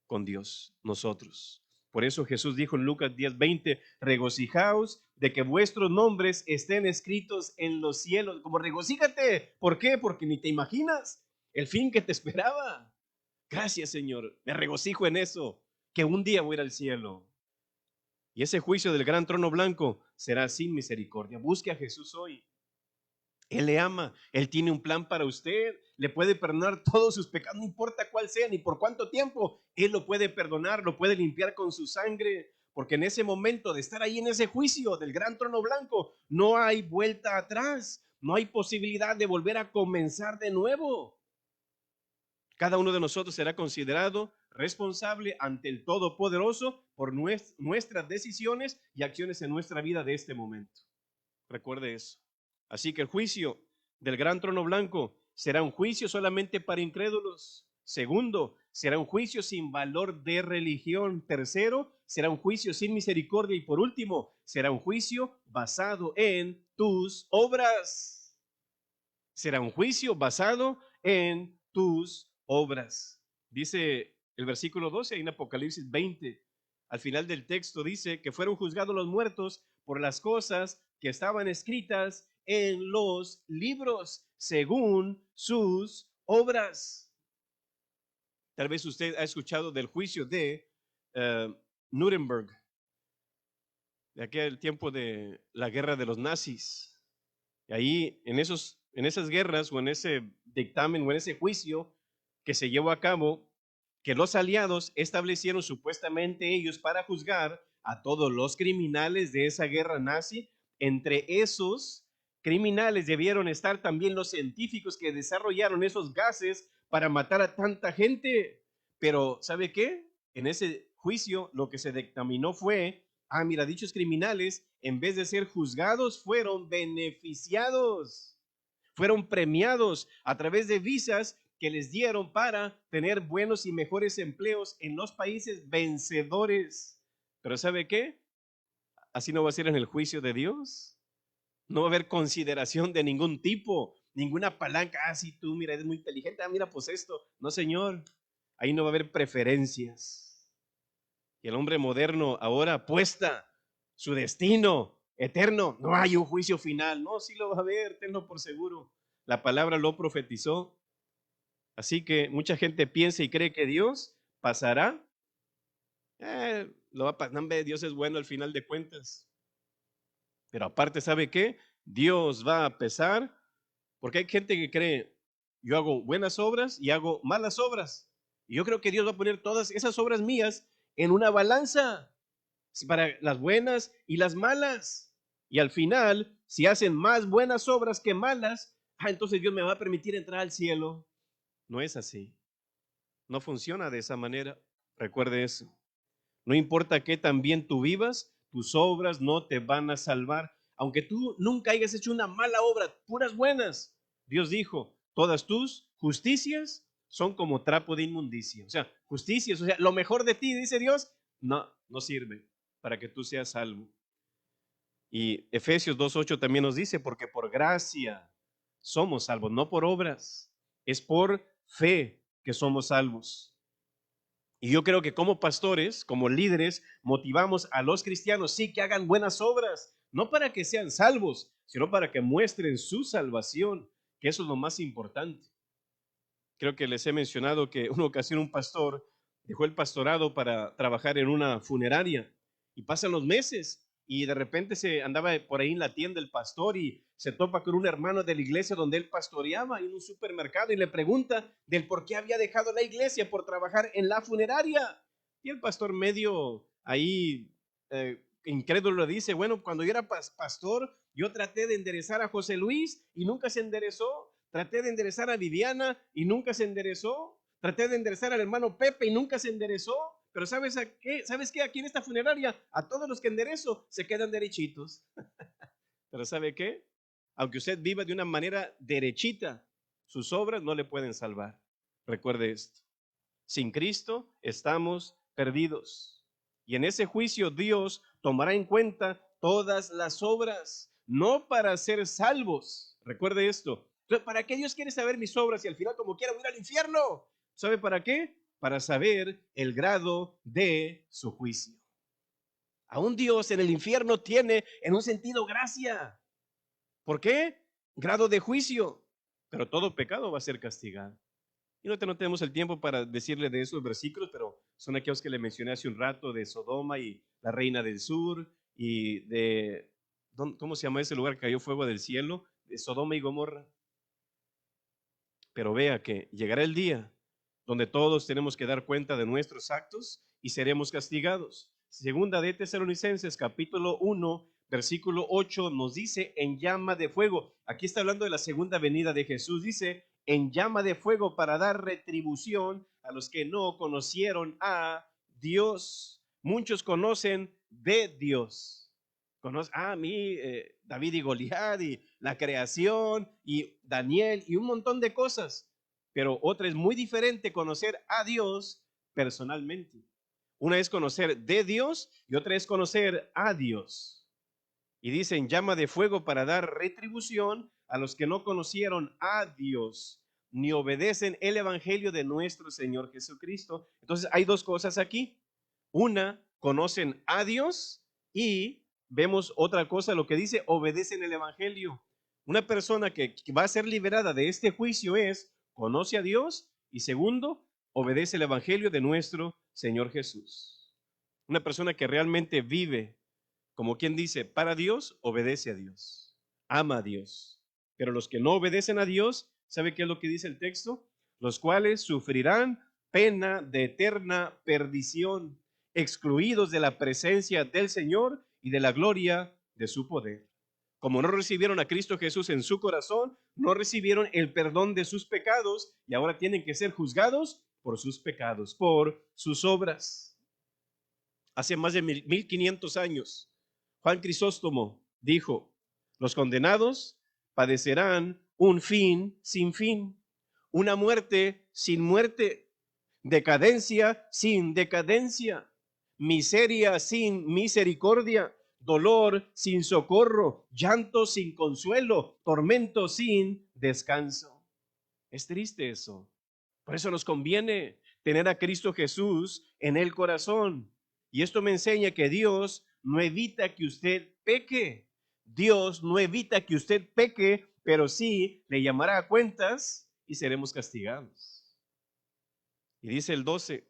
con Dios, nosotros. Por eso Jesús dijo en Lucas 10:20, regocijaos de que vuestros nombres estén escritos en los cielos. Como regocíjate. ¿Por qué? Porque ni te imaginas el fin que te esperaba. Gracias, Señor. Me regocijo en eso, que un día voy a ir al cielo. Y ese juicio del gran trono blanco será sin misericordia. Busque a Jesús hoy. Él le ama, Él tiene un plan para usted, le puede perdonar todos sus pecados, no importa cuál sea, ni por cuánto tiempo, Él lo puede perdonar, lo puede limpiar con su sangre, porque en ese momento de estar ahí en ese juicio del gran trono blanco, no hay vuelta atrás, no hay posibilidad de volver a comenzar de nuevo. Cada uno de nosotros será considerado responsable ante el Todopoderoso por nuestras decisiones y acciones en nuestra vida de este momento. Recuerde eso. Así que el juicio del gran trono blanco será un juicio solamente para incrédulos. Segundo, será un juicio sin valor de religión. Tercero, será un juicio sin misericordia. Y por último, será un juicio basado en tus obras. Será un juicio basado en tus obras. Dice el versículo 12 en Apocalipsis 20. Al final del texto dice que fueron juzgados los muertos por las cosas que estaban escritas en los libros según sus obras. Tal vez usted ha escuchado del juicio de Nuremberg, de aquel tiempo de la guerra de los nazis. Y ahí en esas guerras o en ese dictamen o en ese juicio que se llevó a cabo, que los aliados establecieron supuestamente ellos para juzgar a todos los criminales de esa guerra nazi. Entre esos criminales debieron estar también los científicos que desarrollaron esos gases para matar a tanta gente. Pero ¿sabe qué? En ese juicio lo que se dictaminó fue, mira, dichos criminales, en vez de ser juzgados, fueron beneficiados, fueron premiados a través de visas que les dieron para tener buenos y mejores empleos en los países vencedores. Pero ¿sabe qué? Así no va a ser en el juicio de Dios. No va a haber consideración de ningún tipo, ninguna palanca. Si tú, mira, eres muy inteligente, mira, pues esto. No, Señor, ahí no va a haber preferencias. Y el hombre moderno ahora apuesta su destino eterno. No hay un juicio final. No, sí lo va a haber, tenlo por seguro. La palabra lo profetizó. Así que mucha gente piensa y cree que Dios pasará. Lo va a pasar. No, Dios es bueno al final de cuentas. Pero aparte, ¿sabe qué? Dios va a pesar, porque hay gente que cree, yo hago buenas obras y hago malas obras. Y yo creo que Dios va a poner todas esas obras mías en una balanza para las buenas y las malas. Y al final, si hacen más buenas obras que malas, entonces Dios me va a permitir entrar al cielo. No es así. No funciona de esa manera. Recuerde eso. No importa qué tan bien tú vivas, tus obras no te van a salvar. Aunque tú nunca hayas hecho una mala obra, puras buenas. Dios dijo, todas tus justicias son como trapo de inmundicia. O sea, justicias, o sea, lo mejor de ti, dice Dios, no sirve para que tú seas salvo. Y Efesios 2:8 también nos dice, porque por gracia somos salvos, no por obras, es por fe que somos salvos. Y yo creo que como pastores, como líderes, motivamos a los cristianos, sí, que hagan buenas obras, no para que sean salvos, sino para que muestren su salvación, que eso es lo más importante. Creo que les he mencionado que una ocasión un pastor dejó el pastorado para trabajar en una funeraria y pasan los meses y de repente se andaba por ahí en la tienda el pastor y se topa con un hermano de la iglesia donde él pastoreaba en un supermercado y le pregunta del por qué había dejado la iglesia por trabajar en la funeraria. Y el pastor medio ahí incrédulo le dice, bueno, cuando yo era pastor, yo traté de enderezar a José Luis y nunca se enderezó. Traté de enderezar a Viviana y nunca se enderezó. Traté de enderezar al hermano Pepe y nunca se enderezó. Pero ¿sabes qué? ¿Sabes qué? Aquí en esta funeraria, a todos los que enderezo se quedan derechitos. Pero ¿sabe qué? Aunque usted viva de una manera derechita, sus obras no le pueden salvar. Recuerde esto. Sin Cristo estamos perdidos. Y en ese juicio Dios tomará en cuenta todas las obras, no para ser salvos. Recuerde esto. Entonces, ¿para qué Dios quiere saber mis obras y al final como quiera voy a ir al infierno? ¿Sabe para qué? Para saber el grado de su juicio. Aún Dios en el infierno tiene en un sentido gracia. ¿Por qué? Grado de juicio. Pero todo pecado va a ser castigado. Y no tenemos el tiempo para decirle de esos versículos, pero son aquellos que le mencioné hace un rato de Sodoma y la reina del sur y de, ¿cómo se llama ese lugar que cayó fuego del cielo? De Sodoma y Gomorra. Pero vea que llegará el día donde todos tenemos que dar cuenta de nuestros actos y seremos castigados. Segunda de Tesalonicenses, capítulo 1, versículo 8, nos dice en llama de fuego. Aquí está hablando de la segunda venida de Jesús. Dice en llama de fuego para dar retribución a los que no conocieron a Dios. Muchos conocen de Dios, Conoce, a mí, David y Goliat, y la creación, y Daniel, y un montón de cosas. Pero otra es muy diferente conocer a Dios personalmente. Una es conocer de Dios y otra es conocer a Dios. Y dicen llama de fuego para dar retribución a los que no conocieron a Dios ni obedecen el evangelio de nuestro Señor Jesucristo. Entonces hay dos cosas aquí. Una, conocen a Dios, y vemos otra cosa, lo que dice, obedecen el evangelio. Una persona que va a ser liberada de este juicio es, conoce a Dios, y segundo, obedece el evangelio de nuestro Señor Jesús. Una persona que realmente vive, como quien dice, para Dios, obedece a Dios, ama a Dios. Pero los que no obedecen a Dios, ¿sabe qué es lo que dice el texto? Los cuales sufrirán pena de eterna perdición, excluidos de la presencia del Señor y de la gloria de su poder. Como no recibieron a Cristo Jesús en su corazón, no recibieron el perdón de sus pecados y ahora tienen que ser juzgados por sus pecados, por sus obras. Hace más de 1500 años, Juan Crisóstomo dijo, los condenados padecerán un fin sin fin, una muerte sin muerte, decadencia sin decadencia, miseria sin misericordia, dolor sin socorro, llanto sin consuelo, tormento sin descanso. Es triste eso. Por eso nos conviene tener a Cristo Jesús en el corazón. Y esto me enseña que Dios no evita que usted peque. Dios no evita que usted peque, pero sí le llamará a cuentas y seremos castigados. Y dice el 12,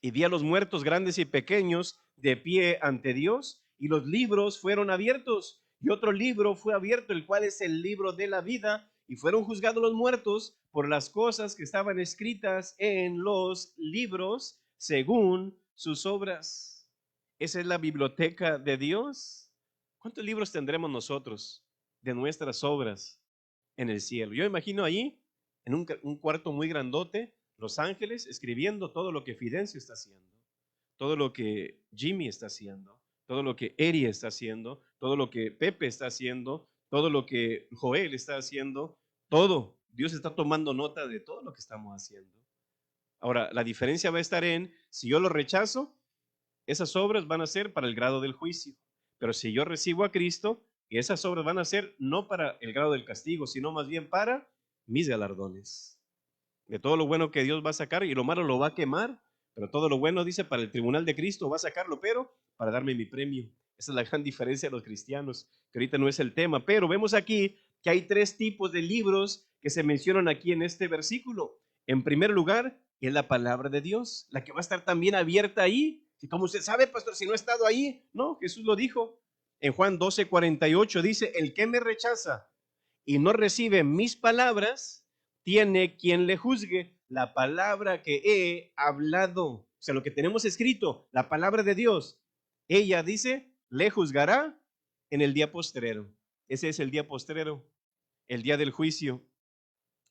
y vi a los muertos grandes y pequeños de pie ante Dios, y los libros fueron abiertos, y otro libro fue abierto, el cual es el libro de la vida, y fueron juzgados los muertos por las cosas que estaban escritas en los libros según sus obras. Esa es la biblioteca de Dios. ¿Cuántos libros tendremos nosotros de nuestras obras en el cielo? Yo imagino ahí, en un cuarto muy grandote, los ángeles escribiendo todo lo que Fidencio está haciendo, todo lo que Jimmy está haciendo, todo lo que Eri está haciendo, todo lo que Pepe está haciendo, todo lo que Joel está haciendo, todo. Dios está tomando nota de todo lo que estamos haciendo. Ahora, la diferencia va a estar en, si yo lo rechazo, esas obras van a ser para el grado del juicio. Pero si yo recibo a Cristo, esas obras van a ser no para el grado del castigo, sino más bien para mis galardones. De todo lo bueno que Dios va a sacar y lo malo lo va a quemar, pero todo lo bueno, dice, para el tribunal de Cristo va a sacarlo, pero para darme mi premio. Esa es la gran diferencia de los cristianos, que ahorita no es el tema, pero vemos aquí que hay tres tipos de libros que se mencionan aquí en este versículo. En primer lugar, es la palabra de Dios, la que va a estar también abierta ahí. Y como usted sabe, pastor, si no ha estado ahí, no, Jesús lo dijo. En Juan 12:48 dice, el que me rechaza y no recibe mis palabras, tiene quien le juzgue. La palabra que he hablado, o sea, lo que tenemos escrito, la palabra de Dios, ella dice, le juzgará en el día postrero. Ese es el día postrero, el día del juicio.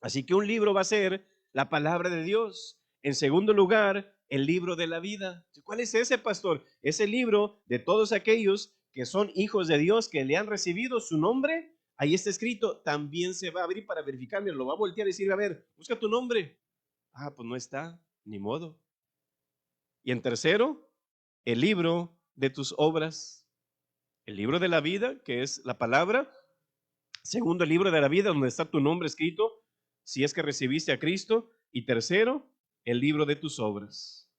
Así que un libro va a ser la palabra de Dios. En segundo lugar, el libro de la vida. ¿Cuál es ese, pastor? Es el libro de todos aquellos que son hijos de Dios, que le han recibido su nombre. Ahí está escrito, también se va a abrir para verificar, lo va a voltear y decir, a ver, busca tu nombre. Ah, pues no está, ni modo. Y en tercero, el libro de tus obras. El libro de la vida, que es la palabra. Segundo, el libro de la vida, donde está tu nombre escrito, si es que recibiste a Cristo. Y tercero, el libro de tus obras.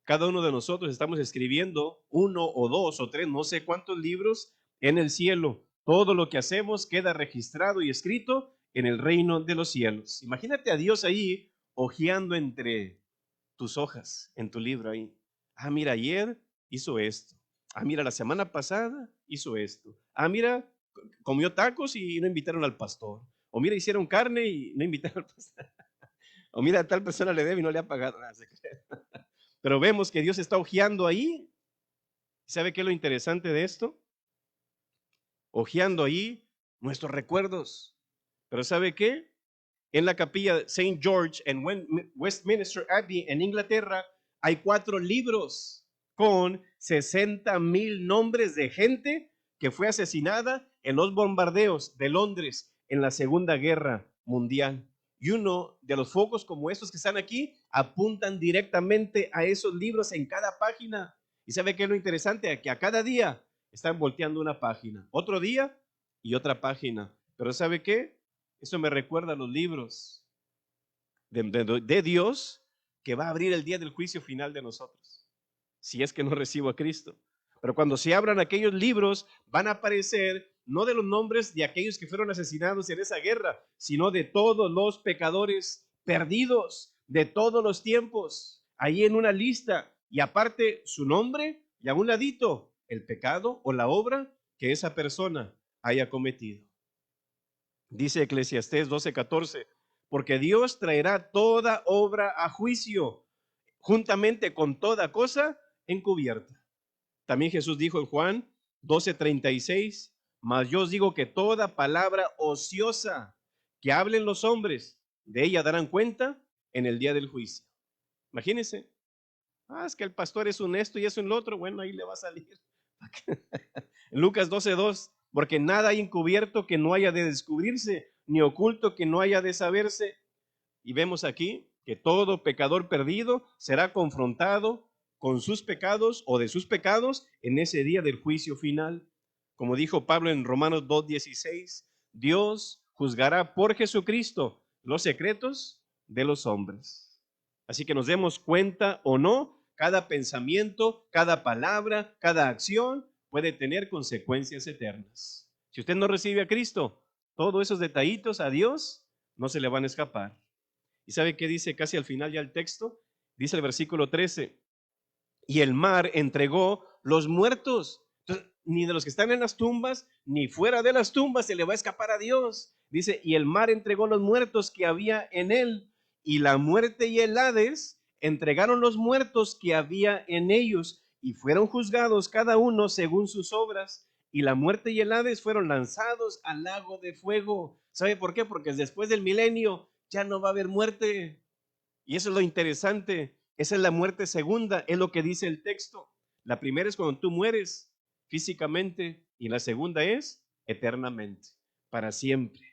Cada uno de nosotros estamos escribiendo uno o dos o tres, no sé cuántos libros en el cielo. Todo lo que hacemos queda registrado y escrito en el reino de los cielos. Imagínate a Dios ahí hojeando entre tus hojas, en tu libro ahí. Ah, mira, ayer hizo esto. Ah, mira, la semana pasada hizo esto. Ah, mira, comió tacos y no invitaron al pastor. O mira, hicieron carne y no invitaron al pastor. O mira, a tal persona le debe y no le ha pagado. Pero vemos que Dios está hojeando ahí. ¿Sabe qué es lo interesante de esto? Hojeando ahí nuestros recuerdos. Pero ¿sabe qué? En la capilla St. George en Westminster Abbey en Inglaterra hay 4 libros con 60,000 nombres de gente que fue asesinada en los bombardeos de Londres en la Segunda Guerra Mundial. Y uno de los focos como estos que están aquí apuntan directamente a esos libros en cada página. ¿Y sabe qué es lo interesante? Que a cada día están volteando una página, otro día y otra página. Pero ¿sabe qué? Eso me recuerda a los libros de Dios que va a abrir el día del juicio final de nosotros, si es que no recibo a Cristo. Pero cuando se abran aquellos libros, van a aparecer no de los nombres de aquellos que fueron asesinados en esa guerra, sino de todos los pecadores perdidos de todos los tiempos, ahí en una lista, y aparte su nombre y a un ladito el pecado o la obra que esa persona haya cometido. Dice Eclesiastés 12:14, porque Dios traerá toda obra a juicio, juntamente con toda cosa encubierta. También Jesús dijo en Juan 12:36, mas yo os digo que toda palabra ociosa que hablen los hombres, de ella darán cuenta en el día del juicio. Imagínense, es que el pastor es un esto y es un otro, bueno, ahí le va a salir. Lucas 12:2, porque nada hay encubierto que no haya de descubrirse, ni oculto que no haya de saberse. Y vemos aquí que todo pecador perdido será confrontado con sus pecados o de sus pecados en ese día del juicio final. Como dijo Pablo en Romanos 2:16, Dios juzgará por Jesucristo los secretos de los hombres. Así que nos demos cuenta o no, cada pensamiento, cada palabra, cada acción puede tener consecuencias eternas. Si usted no recibe a Cristo, todos esos detallitos a Dios no se le van a escapar. ¿Y sabe qué dice casi al final ya el texto? Dice el versículo 13, y el mar entregó los muertos. Entonces, ni de los que están en las tumbas, ni fuera de las tumbas se le va a escapar a Dios. Dice, y el mar entregó los muertos que había en él, y la muerte y el Hades entregaron los muertos que había en ellos, y fueron juzgados cada uno según sus obras, y la muerte y el Hades fueron lanzados al lago de fuego. ¿Sabe por qué? Porque después del milenio ya no va a haber muerte. Y eso es lo interesante. Esa es la muerte segunda, es lo que dice el texto. La primera es cuando tú mueres físicamente y la segunda es eternamente, para siempre.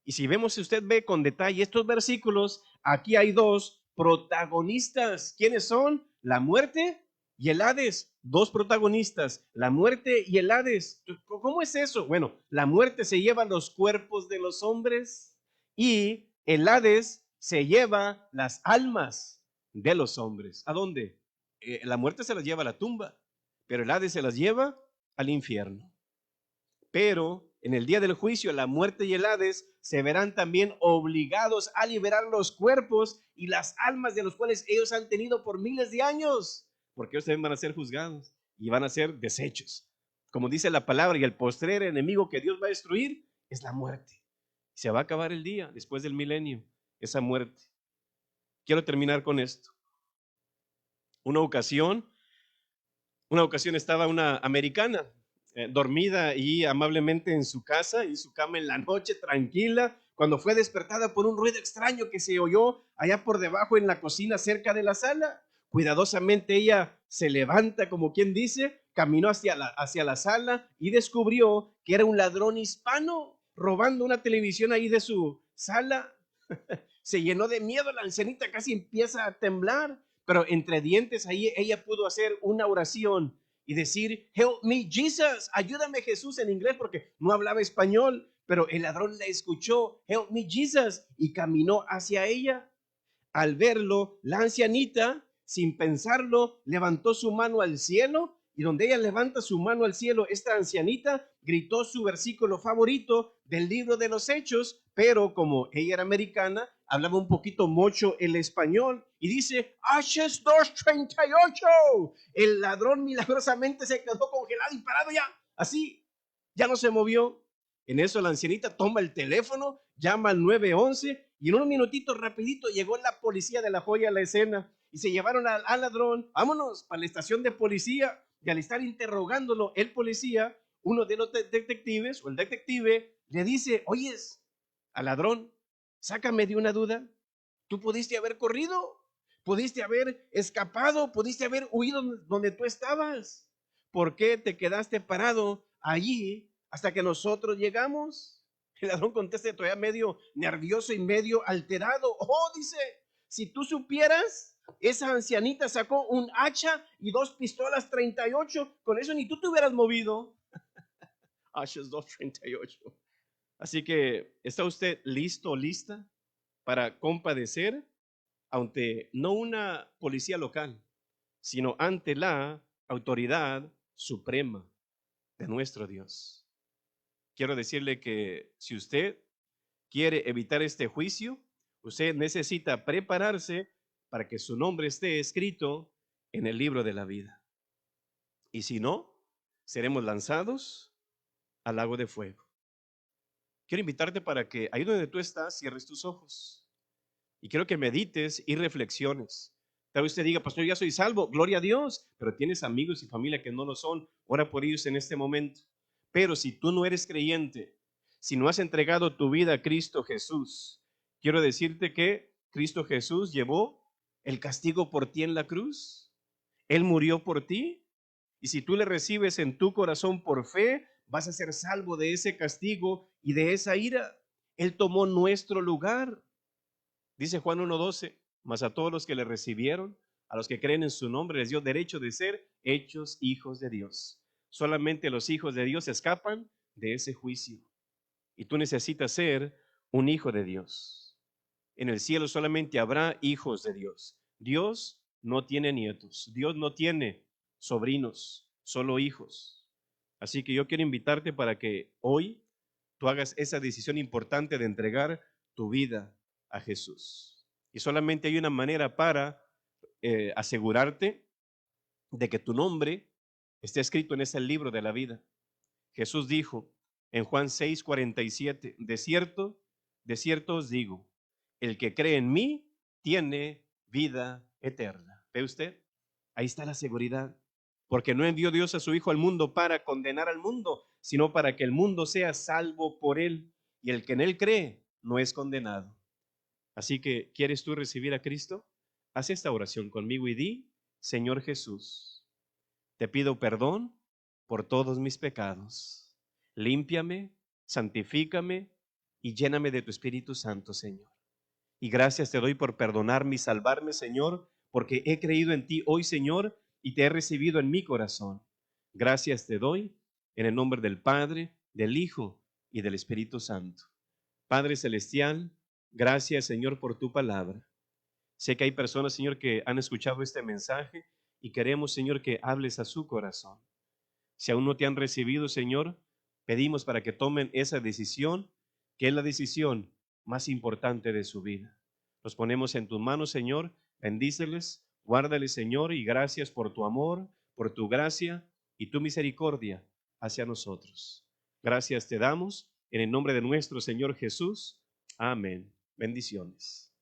Y si vemos, si usted ve con detalle estos versículos, aquí hay dos protagonistas. ¿Quiénes son? La muerte y el Hades. Dos protagonistas, la muerte y el Hades. ¿Cómo es eso? Bueno, la muerte se lleva los cuerpos de los hombres y el Hades se lleva las almas de los hombres. ¿A dónde? La muerte se las lleva a la tumba, pero el Hades se las lleva al infierno. Pero en el día del juicio, la muerte y el Hades se verán también obligados a liberar los cuerpos y las almas de los cuales ellos han tenido por miles de años, porque ellos también van a ser juzgados y van a ser desechos. Como dice la palabra, y el postrer enemigo que Dios va a destruir es la muerte. Se va a acabar el día después del milenio, esa muerte. Quiero terminar con esto. Una ocasión estaba una americana dormida y amablemente en su casa, en su cama en la noche, tranquila, cuando fue despertada por un ruido extraño que se oyó allá por debajo en la cocina cerca de la sala. Cuidadosamente ella se levanta, como quien dice, caminó hacia la sala y descubrió que era un ladrón hispano robando una televisión ahí de su sala. Se llenó de miedo, la ancianita casi empieza a temblar, pero entre dientes ahí ella pudo hacer una oración y decir, help me Jesus, ayúdame Jesús en inglés porque no hablaba español, pero el ladrón la escuchó, help me Jesus, y caminó hacia ella. Al verlo, la ancianita, sin pensarlo, levantó su mano al cielo, y donde ella levanta su mano al cielo, esta ancianita gritó su versículo favorito del libro de los Hechos, pero como ella era americana, hablaba un poquito mucho el español, y dice, Hechos 2:38, el ladrón milagrosamente se quedó congelado y parado ya, así, ya no se movió. En eso la ancianita toma el teléfono, llama al 911 y en unos minutitos rapidito llegó la policía de La Joya a la escena y se llevaron al ladrón. Vámonos para la estación de policía. Y al estar interrogándolo el policía, uno de los detectives o el detective le dice, oyes, al ladrón, sácame de una duda. ¿Tú pudiste haber corrido? ¿Pudiste haber escapado? ¿Pudiste haber huido donde tú estabas? ¿Por qué te quedaste parado allí hasta que nosotros llegamos. El ladrón contesta todavía medio nervioso y medio alterado. Oh, dice, si tú supieras, esa ancianita sacó un hacha y 2 pistolas 38. Con eso ni tú te hubieras movido. Hachas 238. Así que, ¿está usted listo o lista para compadecer ante no una policía local, sino ante la autoridad suprema de nuestro Dios? Quiero decirle que si usted quiere evitar este juicio, usted necesita prepararse para que su nombre esté escrito en el libro de la vida. Y si no, seremos lanzados al lago de fuego. Quiero invitarte para que ahí donde tú estás cierres tus ojos y quiero que medites y reflexiones. Tal vez usted diga, pastor, ya soy salvo, gloria a Dios, pero tienes amigos y familia que no lo son. Ora por ellos en este momento. Pero si tú no eres creyente, si no has entregado tu vida a Cristo Jesús, quiero decirte que Cristo Jesús llevó el castigo por ti en la cruz. Él murió por ti. Y si tú le recibes en tu corazón por fe, vas a ser salvo de ese castigo y de esa ira. Él tomó nuestro lugar. Dice Juan 1:12, mas a todos los que le recibieron, a los que creen en su nombre, les dio derecho de ser hechos hijos de Dios. Solamente los hijos de Dios escapan de ese juicio. Y tú necesitas ser un hijo de Dios. En el cielo solamente habrá hijos de Dios. Dios no tiene nietos. Dios no tiene sobrinos, solo hijos. Así que yo quiero invitarte para que hoy tú hagas esa decisión importante de entregar tu vida a Jesús. Y solamente hay una manera para asegurarte de que tu nombre esté escrito en ese libro de la vida. Jesús dijo en Juan 6:47, de cierto os digo, el que cree en mí tiene vida eterna. ¿Ve usted? Ahí está la seguridad. Porque no envió Dios a su Hijo al mundo para condenar al mundo, sino para que el mundo sea salvo por él. Y el que en él cree no es condenado. Así que, ¿quieres tú recibir a Cristo? Haz esta oración conmigo y di, Señor Jesús, te pido perdón por todos mis pecados. Límpiame, santifícame y lléname de tu Espíritu Santo, Señor. Y gracias te doy por perdonarme y salvarme, Señor, porque he creído en ti hoy, Señor, y te he recibido en mi corazón. Gracias te doy en el nombre del Padre, del Hijo y del Espíritu Santo. Padre Celestial, gracias, Señor, por tu palabra. Sé que hay personas, Señor, que han escuchado este mensaje y queremos, Señor, que hables a su corazón. Si aún no te han recibido, Señor, pedimos para que tomen esa decisión, que es la decisión más importante de su vida. Los ponemos en tus manos, Señor, bendíceles, guárdales, Señor, y gracias por tu amor, por tu gracia y tu misericordia hacia nosotros. Gracias te damos en el nombre de nuestro Señor Jesús. Amén. Bendiciones.